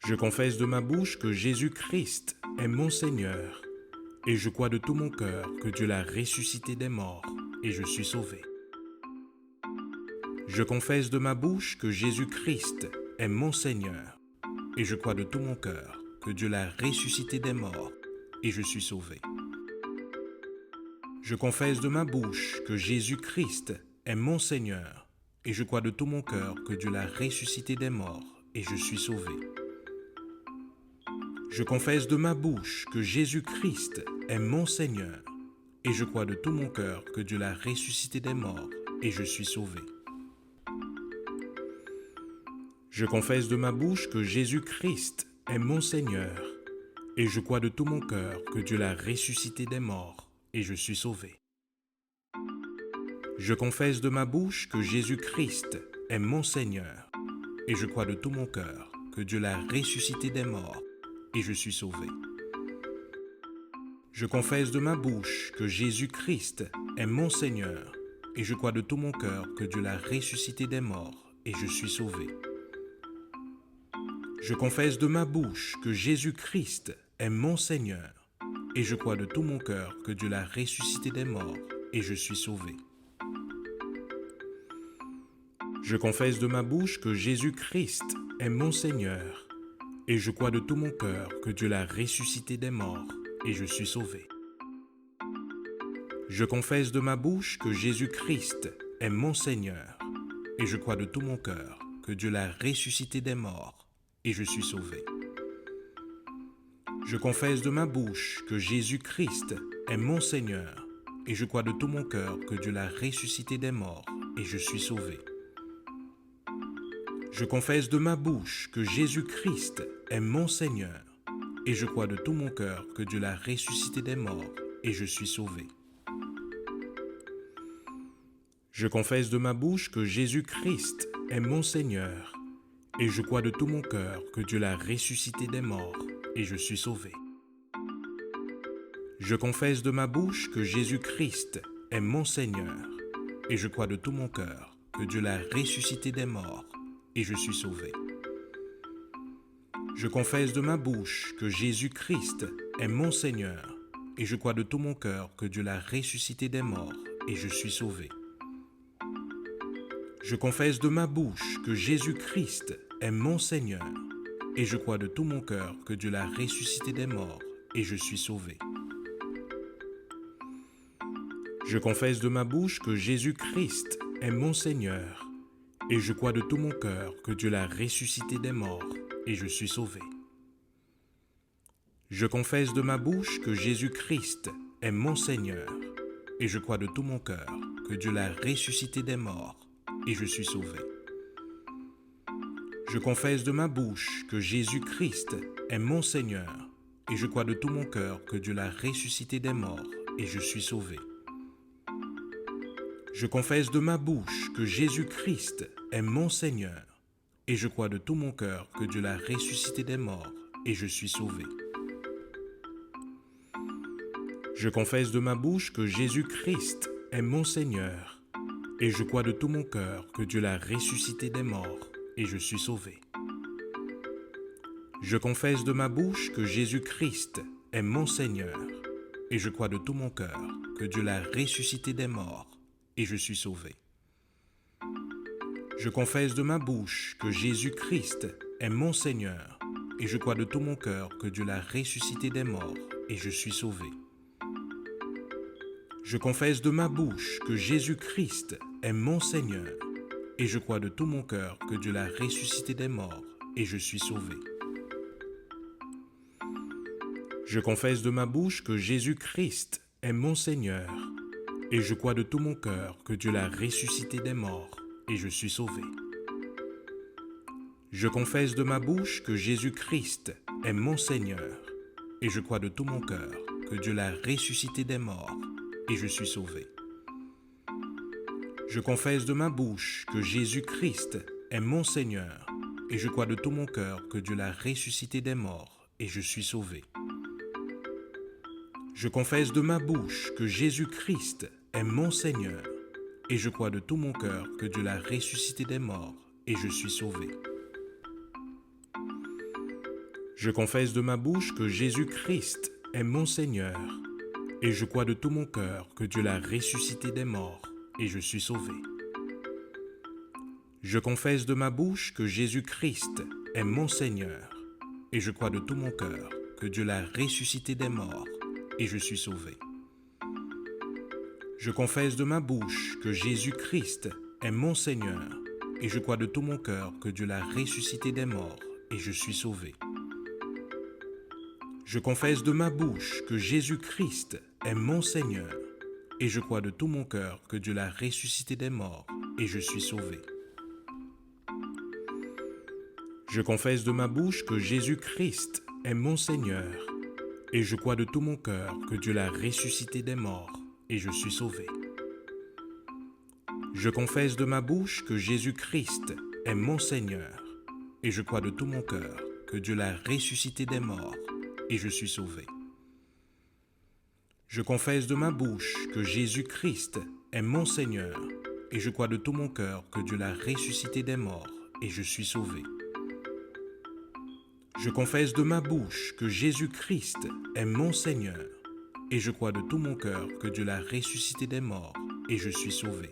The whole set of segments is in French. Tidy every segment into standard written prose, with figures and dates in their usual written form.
Je confesse de ma bouche que Jésus-Christ est mon Seigneur, et je crois de tout mon cœur que Dieu l'a ressuscité des morts, et je suis sauvé. Je confesse de ma bouche que Jésus-Christ est mon Seigneur, et je crois de tout mon cœur que Dieu l'a ressuscité des morts, et je suis sauvé. Je confesse de ma bouche que Jésus-Christ est mon Seigneur, et je crois de tout mon cœur que Dieu l'a ressuscité des morts, et je suis sauvé. Je confesse de ma bouche que Jésus-Christ est mon Seigneur, et je crois de tout mon cœur que Dieu l'a ressuscité des morts, et je suis sauvé. Je confesse de ma bouche que Jésus-Christ est mon Seigneur, et je crois de tout mon cœur que Dieu l'a ressuscité des morts, et je suis sauvé. Je confesse de ma bouche que Jésus-Christ est mon Seigneur, et je crois de tout mon cœur que Dieu l'a ressuscité des morts, et je suis sauvé. Je confesse de ma bouche que Jésus-Christ est mon Seigneur, et je crois de tout mon cœur que Dieu l'a ressuscité des morts, et je suis sauvé. Je confesse de ma bouche que Jésus-Christ est mon Seigneur, et je crois de tout mon cœur que Dieu l'a ressuscité des morts, et je suis sauvé. Je confesse de ma bouche que Jésus-Christ est mon Seigneur, et je crois de tout mon cœur que Dieu l'a ressuscité des morts, et je suis sauvé. Je confesse de ma bouche que Jésus-Christ est mon Seigneur, et je crois de tout mon cœur que Dieu l'a ressuscité des morts, et je suis sauvé. Je confesse de ma bouche que Jésus-Christ est mon Seigneur, et je crois de tout mon cœur que Dieu l'a ressuscité des morts, et je suis sauvé. Je confesse de ma bouche que Jésus-Christ est mon Seigneur, et je crois de tout mon cœur que Dieu l'a ressuscité des morts, et je suis sauvé. Je confesse de ma bouche que Jésus-Christ est mon Seigneur, et je crois de tout mon cœur que Dieu l'a ressuscité des morts, et je suis sauvé. Je confesse de ma bouche que Jésus-Christ est mon Seigneur, et je crois de tout mon cœur que Dieu l'a ressuscité des morts, et je suis sauvé. Je confesse de ma bouche que Jésus-Christ est mon Seigneur, et je crois de tout mon cœur que Dieu l'a ressuscité des morts, et je suis sauvé. Je confesse de ma bouche que Jésus-Christ est mon Seigneur, et je crois de tout mon cœur que Dieu l'a ressuscité des morts, et je suis sauvé. Je confesse de ma bouche que Jésus-Christ est mon Seigneur, et je crois de tout mon cœur que Dieu l'a ressuscité des morts, et je suis sauvé. Je confesse de ma bouche que Jésus-Christ est mon Seigneur, et je crois de tout mon cœur que Dieu l'a ressuscité des morts, et je suis sauvé. Je confesse de ma bouche que Jésus-Christ est mon Seigneur, et je crois de tout mon cœur que Dieu l'a ressuscité des morts, et je suis sauvé. Je confesse de ma bouche que Jésus-Christ est mon Seigneur, et je crois de tout mon cœur que Dieu l'a ressuscité des morts, et je suis sauvé. Je confesse de ma bouche que Jésus-Christ est mon Seigneur, et je crois de tout mon cœur que Dieu l'a ressuscité des morts, et je suis sauvé. Je confesse de ma bouche que Jésus-Christ est mon Seigneur, et je crois de tout mon cœur que Dieu l'a ressuscité des morts, et je suis sauvé. Je confesse de ma bouche que Jésus-Christ est mon Seigneur, et je crois de tout mon cœur que Dieu l'a ressuscité des morts, et je suis sauvé. Je confesse de ma bouche que Jésus-Christ est mon Seigneur, et je crois de tout mon cœur que Dieu l'a ressuscité des morts, et je suis sauvé. Je confesse de ma bouche que Jésus-Christ est mon Seigneur, et je crois de tout mon cœur que Dieu l'a ressuscité des morts, et je suis sauvé. Je confesse de ma bouche que Jésus-Christ est mon Seigneur, et je crois de tout mon cœur que Dieu l'a ressuscité des morts, et je suis sauvé. Je confesse de ma bouche que Jésus-Christ est mon Seigneur, et je crois de tout mon cœur que Dieu l'a ressuscité des morts, et je suis sauvé. Je confesse de ma bouche que Jésus-Christ est mon Seigneur, et je crois de tout mon cœur que Dieu l'a ressuscité des morts, et je suis sauvé. Je confesse de ma bouche que Jésus-Christ est mon Seigneur, et je crois de tout mon cœur que Dieu l'a ressuscité des morts, et je suis sauvé. Je confesse de ma bouche que Jésus-Christ est mon Seigneur, et je crois de tout mon cœur que Dieu l'a ressuscité des morts, et je suis sauvé. Je confesse de ma bouche que Jésus-Christ est mon Seigneur, et je crois de tout mon cœur que Dieu l'a ressuscité des morts, et je suis sauvé. Je confesse de ma bouche que Jésus-Christ est mon Seigneur, et je crois de tout mon cœur que Dieu l'a ressuscité des morts, et je suis sauvé. Je confesse de ma bouche que Jésus-Christ est mon Seigneur, et je crois de tout mon cœur que Dieu l'a ressuscité des morts, et je suis sauvé. Je confesse de ma bouche que Jésus-Christ est mon Seigneur, et je crois de tout mon cœur que Dieu l'a ressuscité des morts, et je suis sauvé. Je confesse de ma bouche que Jésus-Christ est mon Seigneur, et je crois de tout mon cœur que Dieu l'a ressuscité des morts, et je suis sauvé. Je confesse de ma bouche que Jésus-Christ est mon Seigneur, et je crois de tout mon cœur que Dieu l'a ressuscité des morts, et je suis sauvé.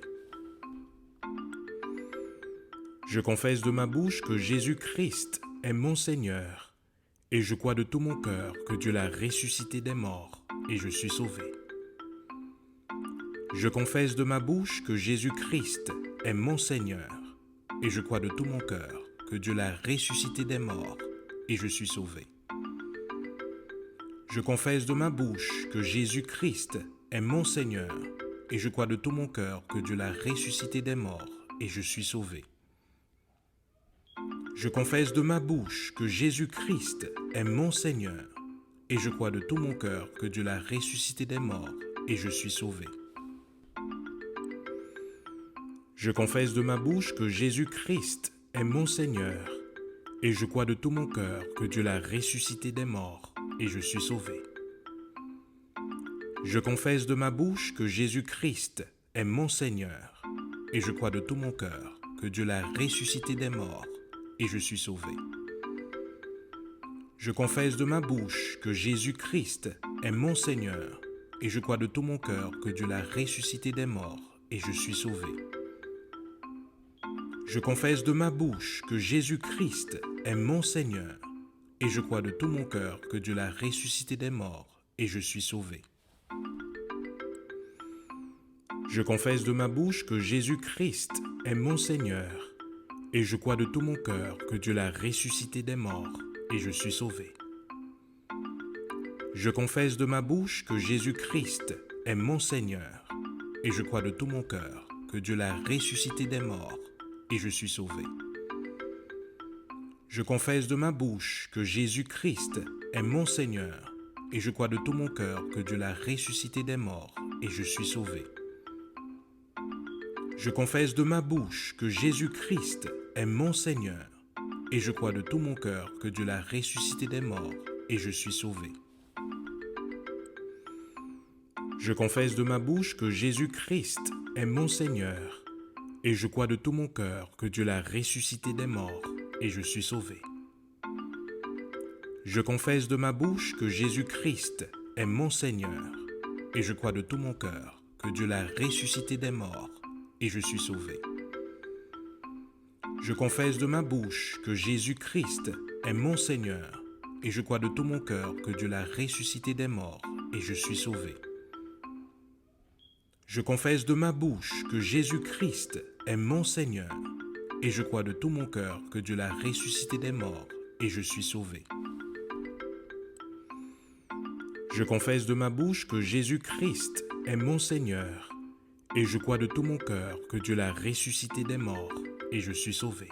Je confesse de ma bouche que Jésus-Christ est mon Seigneur, et je crois de tout mon cœur que Dieu l'a ressuscité des morts, et je suis sauvé. Je confesse de ma bouche que Jésus-Christ est mon Seigneur, et je crois de tout mon cœur que Dieu l'a ressuscité des morts, et je suis sauvé. Je confesse de ma bouche que Jésus-Christ est mon Seigneur, et je crois de tout mon cœur que Dieu l'a ressuscité des morts, et je suis sauvé. Je confesse de ma bouche que Jésus-Christ est mon Seigneur, et je crois de tout mon cœur que Dieu l'a ressuscité des morts, et je suis sauvé. Je confesse de ma bouche que Jésus-Christ est mon Seigneur, et je crois de tout mon cœur que Dieu l'a ressuscité des morts, et je suis sauvé. Je confesse de ma bouche que Jésus-Christ est mon Seigneur, et je crois de tout mon cœur que Dieu l'a ressuscité des morts, et je suis sauvé. Je confesse de ma bouche que Jésus-Christ est mon Seigneur, et je crois de tout mon cœur que Dieu l'a ressuscité des morts, et je suis sauvé. Je confesse de ma bouche que Jésus-Christ est mon Seigneur, et je crois de tout mon cœur que Dieu l'a ressuscité des morts, et je suis sauvé. Je confesse de ma bouche que Jésus-Christ est mon Seigneur, et je crois de tout mon cœur que Dieu l'a ressuscité des morts, et je suis sauvé. Je confesse de ma bouche que Jésus-Christ est mon Seigneur, et je crois de tout mon cœur que Dieu l'a ressuscité des morts, et je suis sauvé. Je confesse de ma bouche que Jésus-Christ est mon Seigneur, et je crois de tout mon cœur que Dieu l'a ressuscité des morts, et je suis sauvé. Je confesse de ma bouche que Jésus-Christ est mon Seigneur, et je crois de tout mon cœur que Dieu l'a ressuscité des morts, et je suis sauvé. Je confesse de ma bouche que Jésus-Christ est mon Seigneur, et je crois de tout mon cœur que Dieu l'a ressuscité des morts, et je suis sauvé. Je confesse de ma bouche que Jésus-Christ est mon Seigneur, et je crois de tout mon cœur que Dieu l'a ressuscité des morts, et je suis sauvé. Je confesse de ma bouche que Jésus-Christ est mon Seigneur, et je crois de tout mon cœur que Dieu l'a ressuscité des morts, et je suis sauvé. Je confesse de ma bouche que Jésus-Christ est mon Seigneur, et je crois de tout mon cœur que Dieu l'a ressuscité des morts, et je suis sauvé. Je confesse de ma bouche que Jésus-Christ est mon Seigneur, et je crois de tout mon cœur que Dieu l'a ressuscité des morts, et je suis sauvé.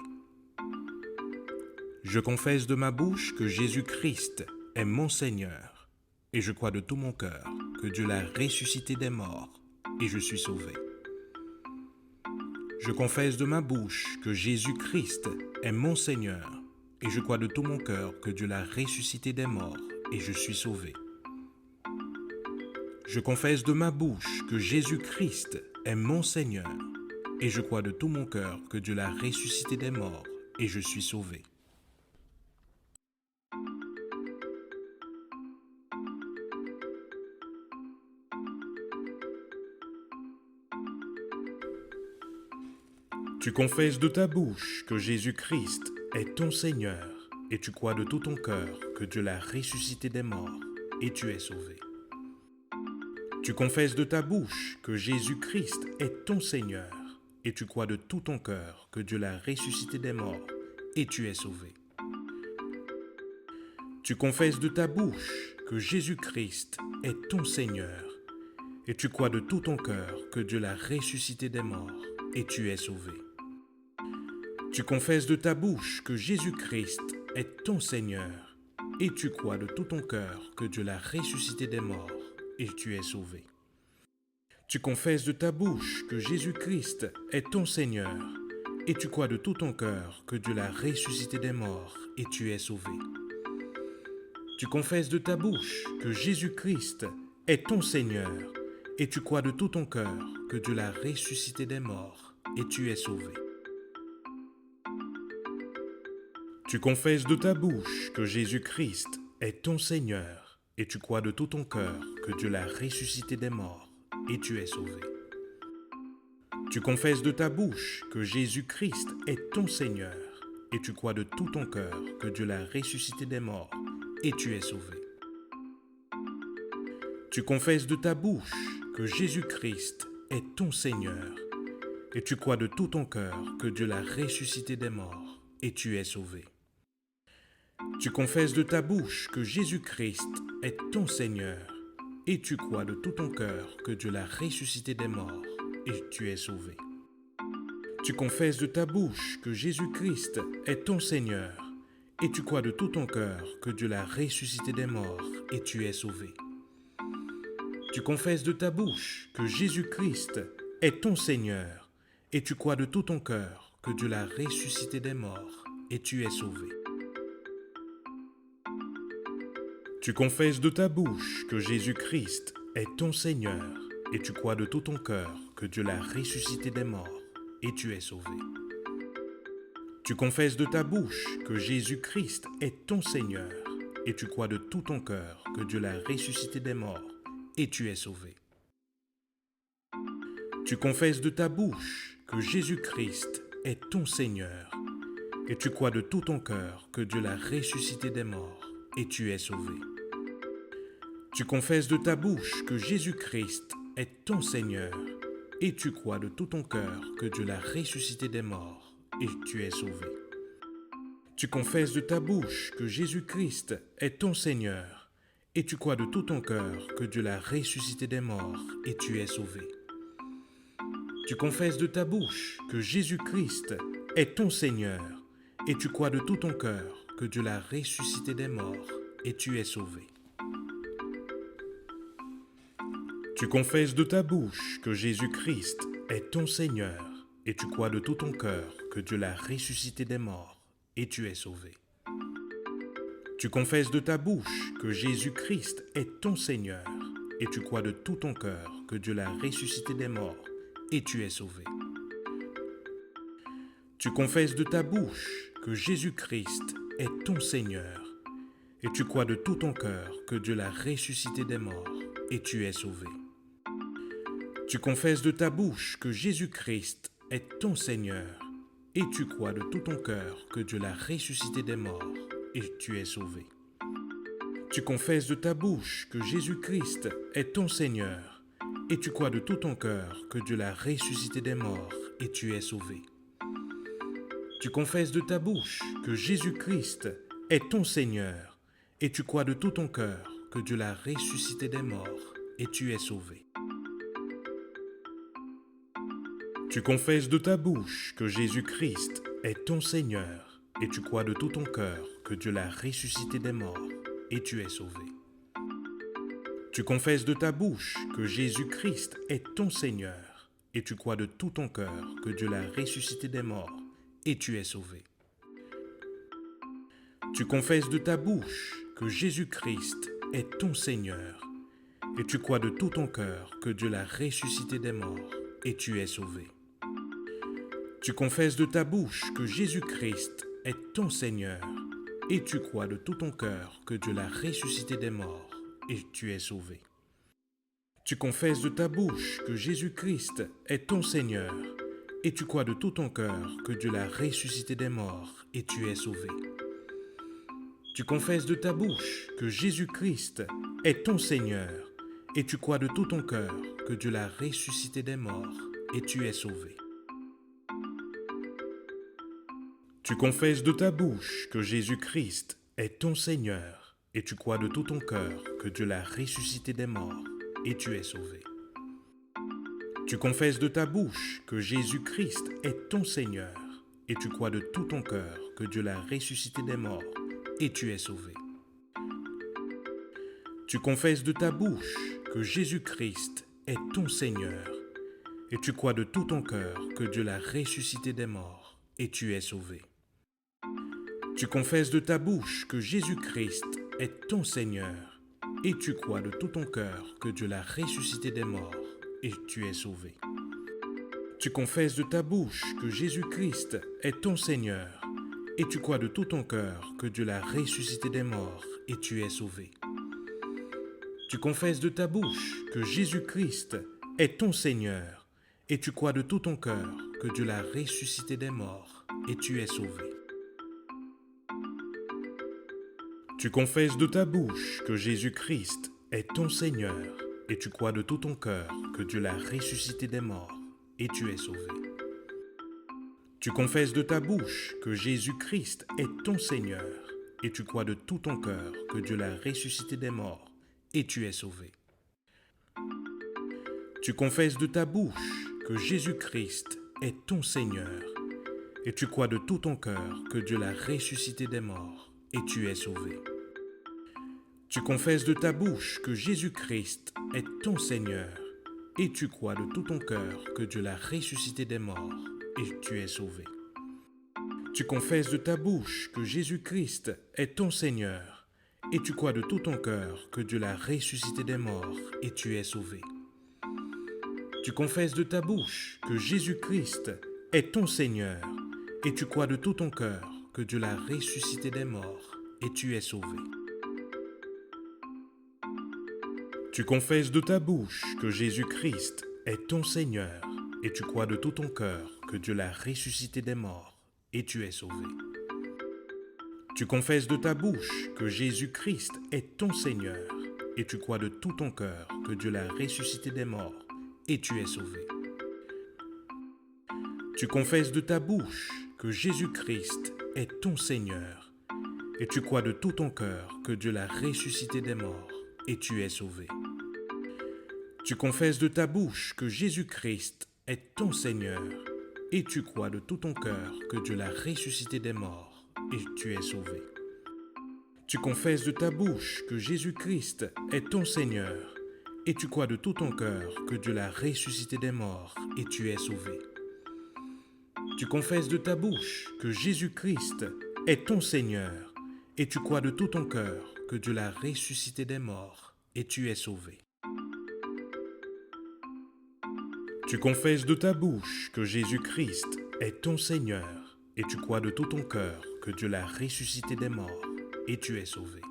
Je confesse de ma bouche que Jésus-Christ est mon Seigneur, et je crois de tout mon cœur que Dieu l'a ressuscité des morts, et je suis sauvé. Je confesse de ma bouche que Jésus-Christ est mon Seigneur, et je crois de tout mon cœur que Dieu l'a ressuscité des morts, et je suis sauvé. Je confesse de ma bouche que Jésus-Christ est mon Seigneur, et je crois de tout mon cœur que Dieu l'a ressuscité des morts, et je suis sauvé. Tu confesses de ta bouche que Jésus-Christ est ton Seigneur, et tu crois de tout ton cœur que Dieu l'a ressuscité des morts, et tu es sauvé. Tu confesses de ta bouche que Jésus-Christ est ton Seigneur, et tu crois de tout ton cœur que Dieu l'a ressuscité des morts, et tu es sauvé. Tu confesses de ta bouche que Jésus-Christ est ton Seigneur, et tu crois de tout ton cœur que Dieu l'a ressuscité des morts, et tu es sauvé. Tu confesses de ta bouche que Jésus-Christ est ton Seigneur, et tu crois de tout ton cœur que Dieu l'a ressuscité des morts, et tu es sauvé. Tu confesses de ta bouche que Jésus-Christ est ton Seigneur, et tu crois de tout ton cœur que Dieu l'a ressuscité des morts, et tu es sauvé. Tu confesses de ta bouche que Jésus-Christ est ton Seigneur, et tu crois de tout ton cœur que Dieu l'a ressuscité des morts, et tu es sauvé. Tu confesses de ta bouche que Jésus-Christ est ton Seigneur, et tu crois de tout ton cœur que Dieu l'a ressuscité des morts, et tu es sauvé. Tu confesses de ta bouche que Jésus-Christ est ton Seigneur, et tu crois de tout ton cœur que Dieu l'a ressuscité des morts, et tu es sauvé. Tu confesses de ta bouche que Jésus-Christ est ton Seigneur, et tu crois de tout ton cœur que Dieu l'a ressuscité des morts, et tu es sauvé. Tu confesses de ta bouche que Jésus-Christ est ton Seigneur, et tu crois de tout ton cœur que Dieu l'a ressuscité des morts, et tu es sauvé. Tu confesses de ta bouche que Jésus-Christ est ton Seigneur, et tu crois de tout ton cœur que Dieu l'a ressuscité des morts, et tu es sauvé. Tu confesses de ta bouche que Jésus-Christ est ton Seigneur, et tu crois de tout ton cœur que Dieu l'a ressuscité des morts, et tu es sauvé. Tu confesses de ta bouche que Jésus-Christ est ton Seigneur, et tu crois de tout ton cœur que Dieu l'a ressuscité des morts, et tu es sauvé. Tu confesses de ta bouche que Jésus-Christ est ton Seigneur, et tu crois de tout ton cœur que Dieu l'a ressuscité des morts, et tu es sauvé. Tu confesses de ta bouche que Jésus-Christ est ton Seigneur, et tu crois de tout ton cœur que Dieu l'a ressuscité des morts, et tu es sauvé. Tu confesses de ta bouche que Jésus-Christ est ton Seigneur, et tu crois de tout ton cœur que Dieu l'a ressuscité des morts, et tu es sauvé. Tu confesses de ta bouche que Jésus-Christ est ton Seigneur, et tu crois de tout ton cœur que Dieu l'a ressuscité des morts, et tu es sauvé. Tu confesses de ta bouche que Jésus-Christ est ton Seigneur, et tu crois de tout ton cœur que Dieu l'a ressuscité des morts, et tu es sauvé. Tu confesses de ta bouche que Jésus-Christ est ton Seigneur, et tu crois de tout ton cœur que Dieu l'a ressuscité des morts, et tu es sauvé. Tu confesses de ta bouche que Jésus-Christ est ton Seigneur, et tu crois de tout ton cœur que Dieu l'a ressuscité des morts, et tu es sauvé. Tu confesses de ta bouche que Jésus-Christ est ton Seigneur, et tu crois de tout ton cœur que Dieu l'a ressuscité des morts, et tu es sauvé. Tu confesses de ta bouche que Jésus-Christ est ton Seigneur, et tu crois de tout ton cœur que Dieu l'a ressuscité des morts, et tu es sauvé. Tu confesses de ta bouche que Jésus-Christ est ton Seigneur, et tu crois de tout ton cœur que Dieu l'a ressuscité des morts, et tu es sauvé. Tu confesses de ta bouche que Jésus-Christ est ton Seigneur, et tu crois de tout ton cœur que Dieu l'a ressuscité des morts, et tu es sauvé. Tu confesses de ta bouche que Jésus-Christ est ton Seigneur, et tu crois de tout ton cœur que Dieu l'a ressuscité des morts, et tu es sauvé. Tu confesses de ta bouche que Jésus-Christ est ton Seigneur, et tu crois de tout ton cœur que Dieu l'a ressuscité des morts, et tu es sauvé. Tu confesses de ta bouche que Jésus-Christ est ton Seigneur, et tu crois de tout ton cœur que Dieu l'a ressuscité des morts, et tu es sauvé. Tu confesses de ta bouche que Jésus-Christ est ton Seigneur, et tu crois de tout ton cœur que Dieu l'a ressuscité des morts, et tu es sauvé. Tu confesses de ta bouche que Jésus-Christ est ton Seigneur, et tu crois de tout ton cœur que Dieu l'a ressuscité des morts, et tu es sauvé. Tu confesses de ta bouche que Jésus-Christ est ton Seigneur, et tu crois de tout ton cœur que Dieu l'a ressuscité des morts, et tu es sauvé. Tu confesses de ta bouche que Jésus-Christ est ton Seigneur, et tu crois de tout ton cœur que Dieu l'a ressuscité des morts, et tu es sauvé. Tu confesses de ta bouche que Jésus-Christ est ton Seigneur, et tu crois de tout ton cœur que Dieu l'a ressuscité des morts, et tu es sauvé. Tu confesses de ta bouche que Jésus-Christ est ton Seigneur, et tu crois de tout ton cœur que Dieu l'a ressuscité des morts, et tu es sauvé. Tu confesses de ta bouche que Jésus-Christ est ton Seigneur, et tu crois de tout ton cœur que Dieu l'a ressuscité des morts, et tu es sauvé. Tu confesses de ta bouche que Jésus-Christ est ton Seigneur, et tu crois de tout ton cœur que Dieu l'a ressuscité des morts, et tu es sauvé. Tu confesses de ta bouche que Jésus-Christ est ton Seigneur, et tu crois de tout ton cœur que Dieu l'a ressuscité des morts, et tu es sauvé. Tu confesses de ta bouche que Jésus-Christ est ton Seigneur, et tu crois de tout ton cœur que Dieu l'a ressuscité des morts, et tu es sauvé. Tu confesses de ta bouche que Jésus-Christ est ton Seigneur, et tu crois de tout ton cœur que Dieu l'a ressuscité des morts, et tu es sauvé. Tu confesses de ta bouche que Jésus-Christ est ton Seigneur, et tu crois de tout ton cœur que Dieu l'a ressuscité des morts, et tu es sauvé. Tu confesses de ta bouche que Jésus-Christ est ton Seigneur, et tu crois de tout ton cœur que Dieu l'a ressuscité des morts, et tu es sauvé. Tu confesses de ta bouche que Jésus-Christ est ton Seigneur, et tu crois de tout ton cœur que Dieu l'a ressuscité des morts, et tu es sauvé. Tu confesses de ta bouche que Jésus-Christ est ton Seigneur, et tu crois de tout ton cœur que Dieu l'a ressuscité des morts, et tu es sauvé. Tu confesses de ta bouche que Jésus-Christ est ton Seigneur, et tu crois de tout ton cœur que Dieu l'a ressuscité des morts, et tu es sauvé. Tu confesses de ta bouche que Jésus-Christ est ton Seigneur, et tu crois de tout ton cœur que Dieu l'a ressuscité des morts, et tu es sauvé. Tu confesses de ta bouche que Jésus-Christ est ton Seigneur, et tu crois de tout ton cœur que Dieu l'a ressuscité des morts, et tu es sauvé. Tu confesses de ta bouche que Jésus-Christ est ton Seigneur, et tu crois de tout ton cœur que Dieu l'a ressuscité des morts, et tu es sauvé. Tu confesses de ta bouche que Jésus-Christ est ton Seigneur, et tu crois de tout ton cœur que Dieu l'a ressuscité des morts, et tu es sauvé. Tu confesses de ta bouche que Jésus-Christ est ton Seigneur, et tu crois de tout ton cœur que Dieu l'a ressuscité des morts, et tu es sauvé. Tu confesses de ta bouche que Jésus-Christ est ton Seigneur, et tu crois de tout ton cœur que Dieu l'a ressuscité des morts, et tu es sauvé.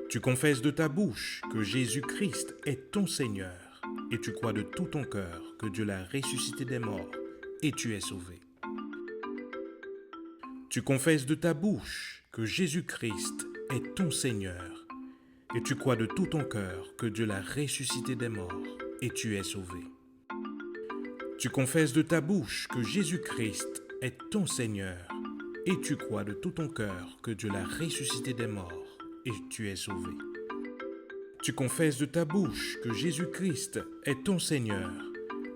Tu confesses de ta bouche que Jésus-Christ est ton Seigneur, et tu crois de tout ton cœur que Dieu l'a ressuscité des morts, et tu es sauvé. Tu confesses de ta bouche que Jésus-Christ est ton Seigneur, et tu crois de tout ton cœur que Dieu l'a ressuscité des morts, et tu es sauvé. Tu confesses de ta bouche que Jésus-Christ est ton Seigneur, et tu crois de tout ton cœur que Dieu l'a ressuscité des morts, et tu es sauvé. Tu confesses de ta bouche que Jésus-Christ est ton Seigneur,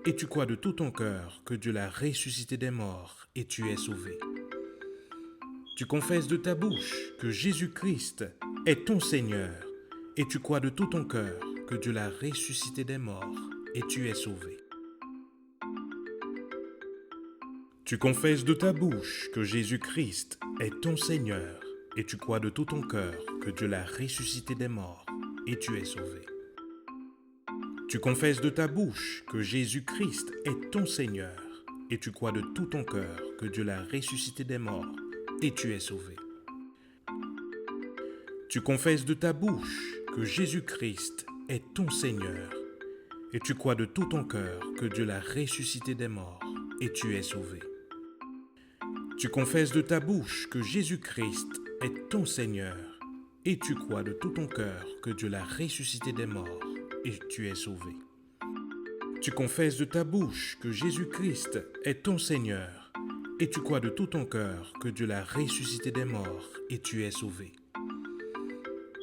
et tu crois de tout ton cœur que Dieu l'a ressuscité des morts, et tu es sauvé. Tu confesses de ta bouche que Jésus-Christ est ton Seigneur, et tu crois de tout ton cœur que Dieu l'a ressuscité des morts, et tu es sauvé. Tu confesses de ta bouche que Jésus-Christ est ton Seigneur, et tu crois de tout ton cœur que Dieu l'a ressuscité des morts, et tu es sauvé. Tu confesses de ta bouche que Jésus-Christ est ton Seigneur, et tu crois de tout ton cœur que Dieu l'a ressuscité des morts, et tu es sauvé. Tu confesses de ta bouche que Jésus-Christ est ton Seigneur, et tu crois de tout ton cœur que Dieu l'a ressuscité des morts, et tu es sauvé. Tu confesses de ta bouche que Jésus-Christ est ton Seigneur et tu crois de tout ton cœur que Dieu l'a ressuscité des morts et tu es sauvé. Tu confesses de ta bouche que Jésus-Christ est ton Seigneur et tu crois de tout ton cœur que Dieu l'a ressuscité des morts et tu es sauvé.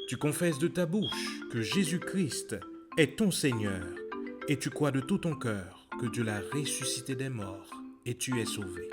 Tu confesses de ta bouche que Jésus-Christ est ton Seigneur et tu crois de tout ton cœur que Dieu l'a ressuscité des morts et tu es sauvé.